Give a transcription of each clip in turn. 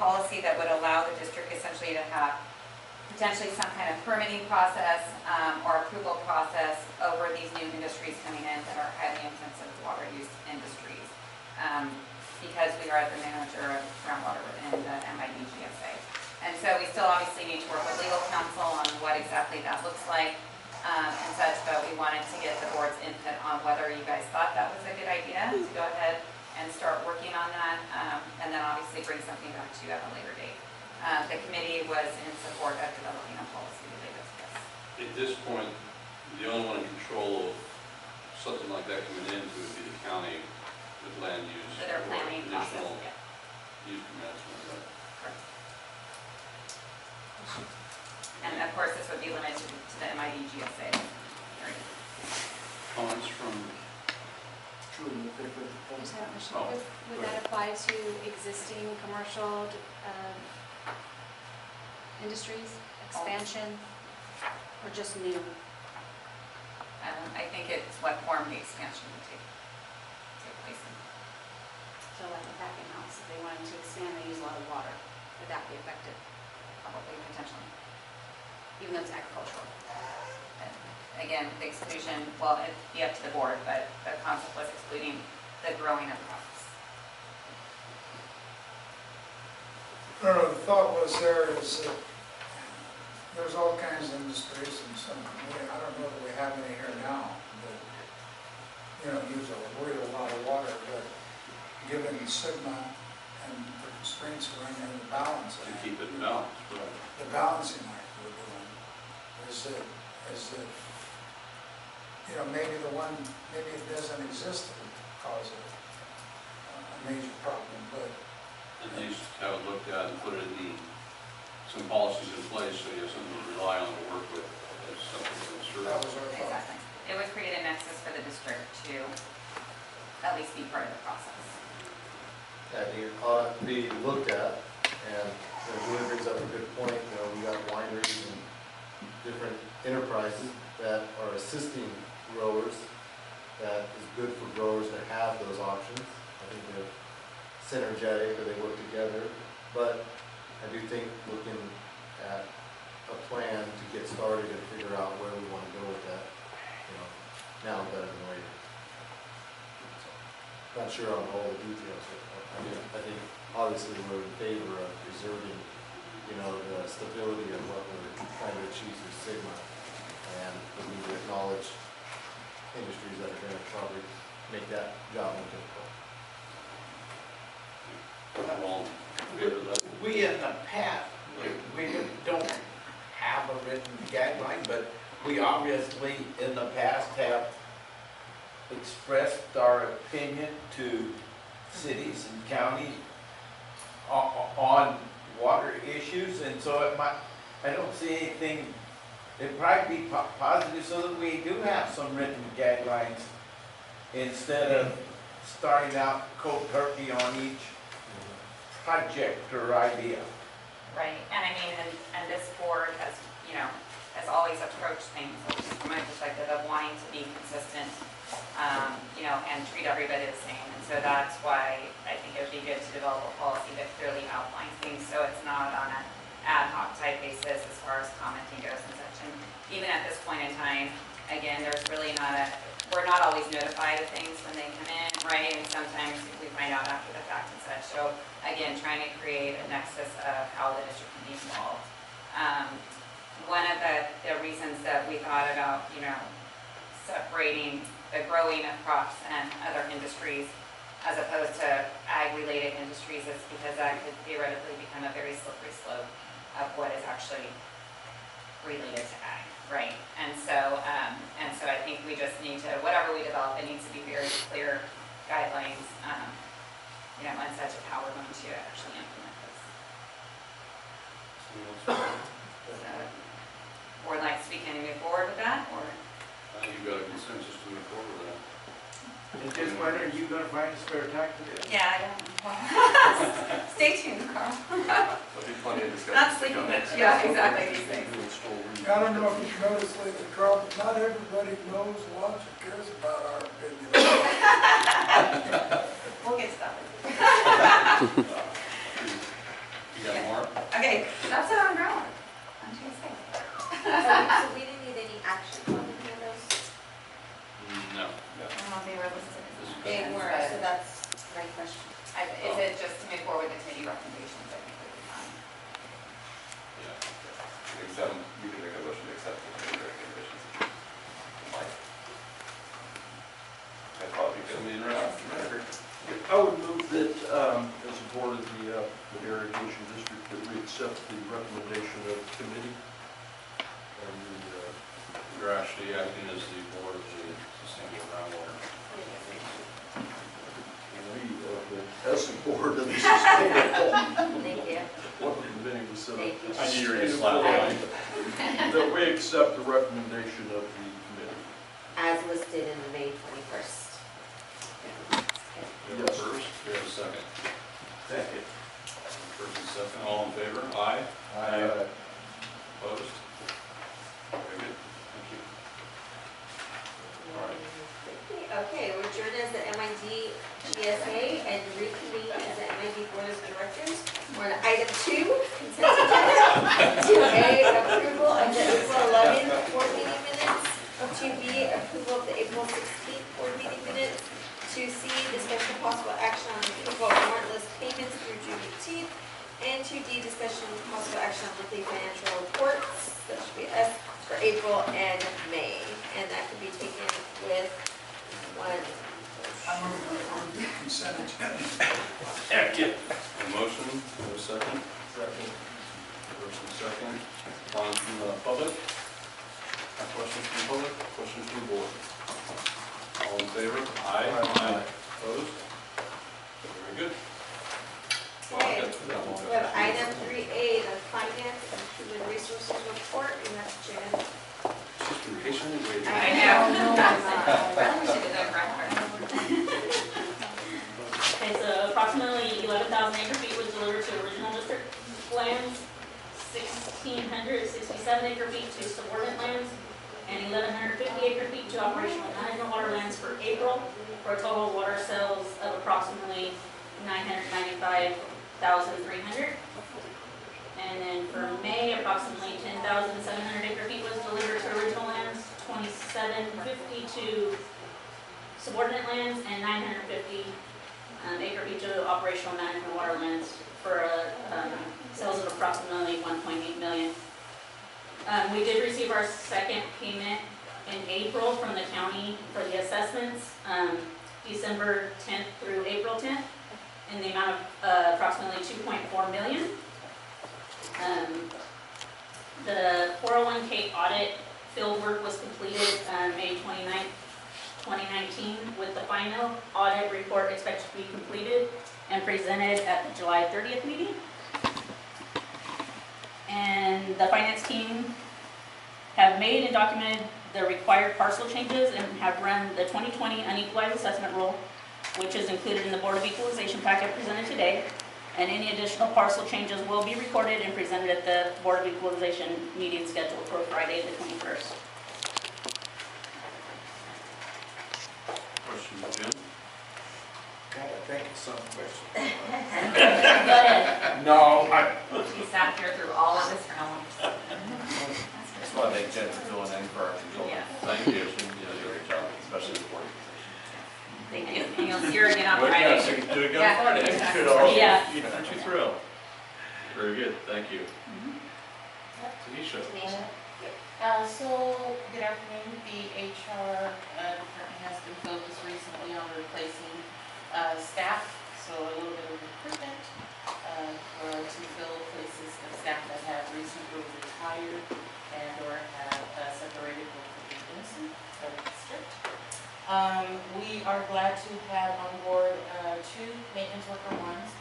policy that would allow the district essentially to have potentially some kind of permitting process or approval process over these new industries coming in that are highly intensive water use industries, because we are the manager of groundwater within the MIDGSA. And so we still obviously need to work with legal counsel on what exactly that looks like and such, but we wanted to get the board's input on whether you guys thought that was a good idea to go ahead and start working on that, and then obviously bring something back to you at a later date. The committee was in support of developing a policy related to this. At this point, the only one in control of something like that coming into would be the county with land use. So they're planning process, yeah. Use commencement, right? Correct. And of course, this would be limited to the MIDGSA area. Comments from Julie, if they could. I just have a question. Would that apply to existing commercial industries, expansion, or just new? I think it's what form the expansion would take place in. So like a packing house, if they wanted to expand, they use a lot of water. Would that be affected? Probably, potentially. Even though it's agricultural? And again, the exclusion, well, it'd be up to the board, but the concept was excluding the growing of crops. I don't know, the thought was there is that there's all kinds of industries and some, I don't know that we have any here now that, you know, use a real lot of water, but given sigma and the constraints around the balance. to keep it balanced, right? The balancing act we're doing is that, you know, maybe it doesn't exist that would cause a major problem, but At least have it looked at and put it in some policies in place so you have something to rely on to work with. That's something that's sure. that was our thought. Exactly. It would create a nexus for the district to at least be part of the process. That you ought to be looked at, and Julie brings up a good point. You know, we got wineries and different enterprises that are assisting growers. That is good for growers to have those options. I think they're synergetic, or they work together. But I do think looking at a plan to get started and figure out where we want to go with that, you know, now better than later. So, not sure on all the details. I think obviously we're in favor of preserving, you know, the stability of what we're trying to achieve through Sigma, and we need to acknowledge industries that are going to probably make that job more difficult. Well, We in the past, we don't have a written guideline, but we obviously in the past have expressed our opinion to cities and counties on water issues, and so it might, I don't see anything, it'd probably be positive so that we do have some written guidelines instead of starting out cold turkey on each project or idea. Right, and I mean, and this board has, you know, has always approached things from my perspective of wanting to be consistent, you know, and treat everybody the same. And so that's why I think it would be good to develop a policy that clearly outlines things, so it's not on an ad hoc type basis as far as commenting goes and such. And even at this point in time, again, there's really not we're not always notified of things when they come in, right? And sometimes we find out after the fact and such. So again, trying to create a nexus of how the district can be involved. One of the reasons that we thought about, you know, separating the growing of crops and other industries as opposed to ag-related industries is because that could theoretically become a very slippery slope of what is actually related to ag, right? And so I think we just need to, whatever we develop, it needs to be very clear guidelines, you know, and such of how we're going to actually implement this. Or like, we can move forward with that, or? I think you've got a consensus to move forward with that. And just wondering, you gonna find a spare time to do it? Yeah, I don't. Stay tuned, Carl. There'll be plenty of discussion. Not sleeping much. Yeah, exactly, these things. I don't know if you've noticed lately, Carl, but not everybody knows, wants, or cares about our opinion. We'll get started. as a board of the Madera Irrigation District, that we accept the recommendation of the committee. And You're actually acting as the board of the sustainable groundwater. as a board of the sustainable, Thank you. one of the many was set up. Thank you. I knew you were gonna slap line. That we accept the recommendation of the committee. As listed in the May 21st. You have a first, you have a second. Second. First and second, all in favor? Aye. Opposed? Very good, thank you. All right. Okay, we're adjourned as the MID GSA and reconvene as the MID Board of Directors. We're on item 2, consent agenda. 2A, approval of the April 11th board meeting minutes. 2B, approval of the April 16th board meeting minutes. 2C, discussion of possible action on approval of warrant list payments through June 18th. And 2D, discussion of possible action on monthly financial reports, that should be S, for April and May. And that could be taken with one. I'm on the consent agenda. Heck yeah. A motion, a second? Second. First and second. On from the public? Questions from the public? Questions from the board? All in favor? Aye. Opposed? Very good. Okay, we have item 3A, the Finance and Human Resources Report, and that's Jan. She's been patiently waiting. I know. We should have done right. Okay, so approximately 11,000 acre feet was delivered to original district lands, 1,667 acre feet to subordinate lands, and 1,150 acre feet to operational management water lands for April, for a total water sales of approximately 995,300. And then for May, approximately 10,700 acre feet was delivered to original lands, 2,750 to subordinate lands, and 950 acre feet to operational management water lands for sales of approximately 1.8 million. We did receive our second payment in April from the county for the assessments, December 10th through April 10th, in the amount of approximately 2.4 million. The 401k audit field work was completed May 29th, 2019, with the final audit report expected to be completed and presented at the July 30th meeting. And the finance team have made and documented the required parcel changes and have run the 2020 unequalized assessment rule, which is included in the Board of Equalization packet presented today. And any additional parcel changes will be recorded and presented at the Board of Equalization meeting scheduled for Friday the 21st. Question, Jim? God, I think it's some question. Go ahead. No, He sat here through all of this for no one. That's why they tend to fill in for our consultant. Yeah, Thank you. You do a great job, especially the board. thank you. And you'll see her again on Well, yeah, so Friday. you can do it again Yeah, on Friday. exactly. Good, all- Yeah. Aren't you thrilled? Very good, thank you. Tanisha? So, good afternoon. The HR department has been focused recently on replacing staff, so a little bit of recruitment to fill places of staff that have recently retired and or have separated with the agency or district. We are glad to have on board 2 maintenance worker ones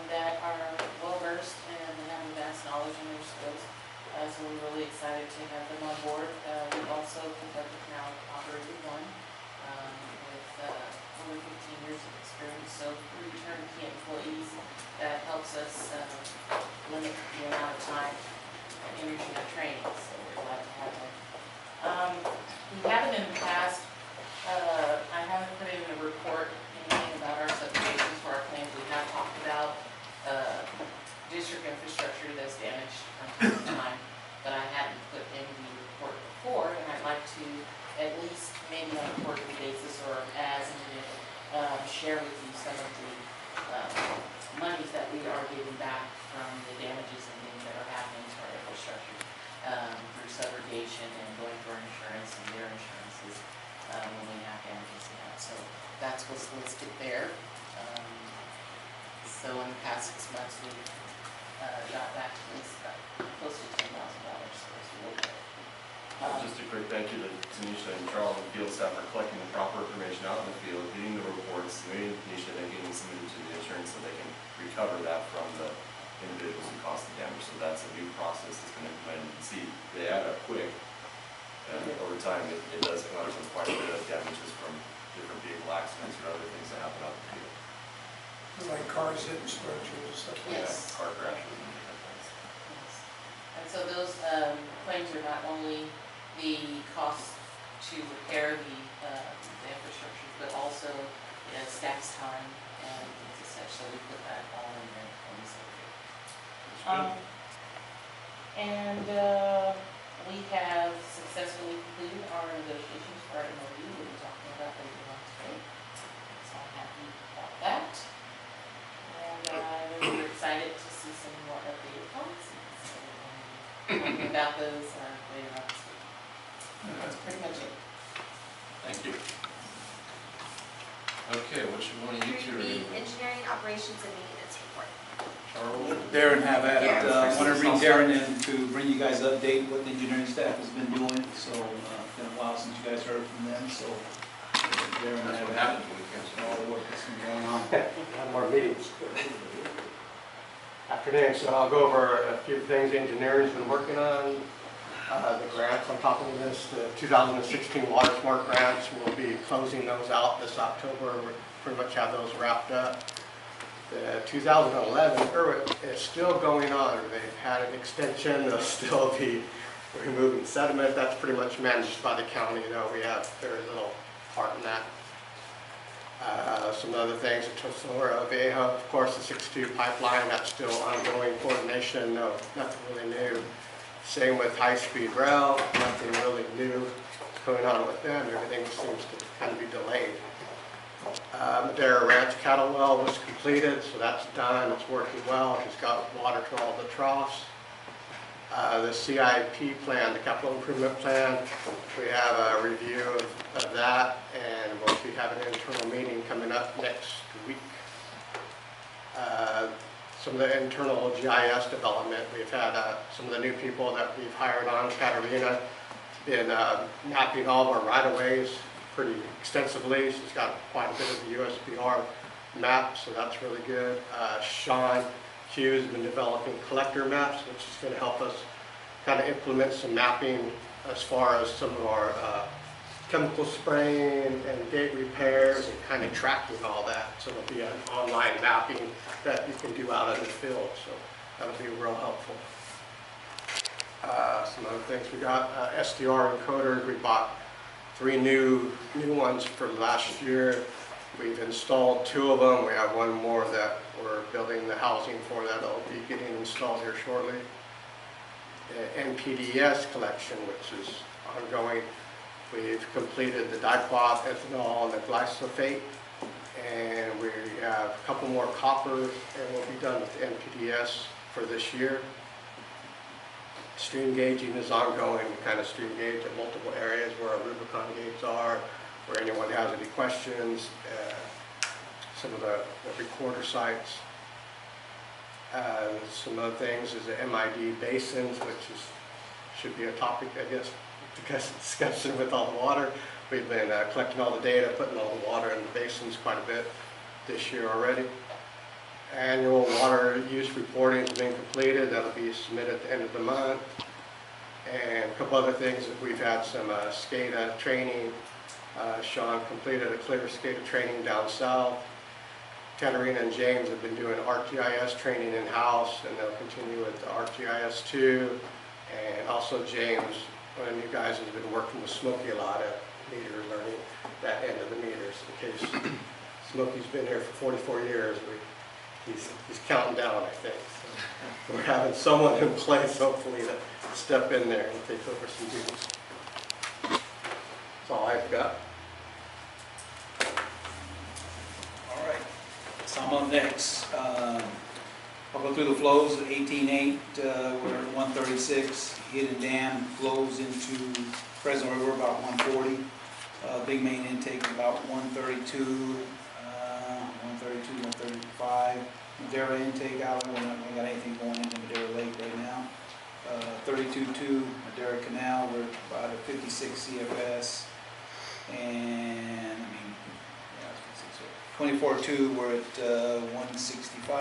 that are well versed and have advanced knowledge in their skills. So we're really excited to have them on board. We also conducted now operated one with over 15 years of experience. So we return key employees, that helps us limit the amount of time and energy and training. So we're glad to have them. We haven't in the past. I haven't put in a report anything about our substations for our claims. We have talked about district infrastructure that's damaged from time to time, but I hadn't put in the report before, and I'd like to at least maybe on a quarterly basis or as needed share with you some of the monies that we are getting back from the damages and things that are happening to our infrastructure through subrogation and going for insurance and their insurances when we have damages in that. So that's what's listed there. So in the past 6 months, we've got back to this about close to $10,000, so it's really good. Just a quick thank you to Tanisha and Charles and field staff for collecting the proper information out in the field, getting the reports, submitting to Tanisha, and getting submitted to the insurance so they can recover that from the individuals who caused the damage. So that's a new process that's been implemented. You can see they add up quick. And over time, it does come out with quite a bit of damages from different vehicle accidents or other things that happen out in the field. Like cars hitting structures and stuff like that. Yes. Car crashes and different things. Yes. And so those claims are not only the cost to repair the infrastructure, but also staff's time and things as such, so we put that all in there on this over. And we have successfully completed our negotiations for our MOU. We were talking about later on today. So I'm happy about that. And we're excited to see some more updated policies. So we'll be talking about those later on this week. That's pretty much it. Thank you. Okay, what should one of you two 3B, read? engineering operations and maintenance report. Charles? Darren have at it. I want to bring Darren in to bring you guys an update what the engineering staff has been doing. So it's been a while since you guys heard from them, so Darren That's have what at happened it. when we canceled. All the work that's been going on. Have more meetings. Afternoon, so I'll go over a few things engineering's been working on. The grants on top of this, the 2016 Water Smart grants, we'll be closing those out this October. We pretty much have those wrapped up. The 2011, it's still going on. They've had an extension, they'll still be removing sediment. That's pretty much managed by the county, though. We have very little part in that. Some other things, Viejo, of course, the 6-2 pipeline, that's still ongoing coordination, no, nothing really new. Same with high-speed rail, nothing really new going on with them. Everything seems to kind of be delayed. Madera Ranch cattle well was completed, so that's done. It's working well. It's got water to all the troughs. The CIP plan, the capital improvement plan, we have a review of that, and we'll be having an internal meeting coming up next week. Some of the internal GIS development, we've had some of the new people that we've hired on, Katarina, been mapping all of our right-of-ways pretty extensively. She's got quite a bit of the USBR map, so that's really good. Sean Hughes has been developing collector maps, which is going to help us kind of implement some mapping as far as some of our chemical spraying and gate repairs and kind of tracking all that. So it'll be an online mapping that you can do out in the field, so that'll be real helpful. Some other things we got, SDR encoders, we bought 3 new ones for last year. We've installed 2 of them. We have 1 more that we're building the housing for that'll be getting installed here shortly. The NPDES collection, which is ongoing. We've completed the dicot, ethanol, and the glyphosate, and we have a couple more coppers, and we'll be done with the NPDES for this year. Stream gauging is ongoing. We kind of stream gauge at multiple areas where our Rubicon gates are, where anyone has any questions, some of the recorder sites. Some other things is the MID basins, which should be a topic, I guess, discussion with all the water. We've been collecting all the data, putting all the water in the basins quite a bit this year already. Annual water use reporting has been completed. That'll be submitted at the end of the month. And a couple other things that we've had some SCADA training. Sean completed a clear SCADA training down south. Katarina and James have been doing ArcGIS training in-house, and they'll continue with the ArcGIS 2. And also James, one of you guys, has been working with Smokey a lot at meter learning that end of the meters. In case Smokey's been here for 44 years, he's counting down, I think. So we're having someone in place, hopefully, to step in there and take over some duties. That's all I've got. All right, so I'm up next. I'll go through the flows. 18.8, we're at 136. Hidden dam flows into Fresno River about 140. Big main intake about 132, 135. Madera intake out, we haven't got anything going into Madera Lake right now. 32.2 Madera Canal, we're about at 56 CFS. And, I mean, yeah, 24.2, we're at 165.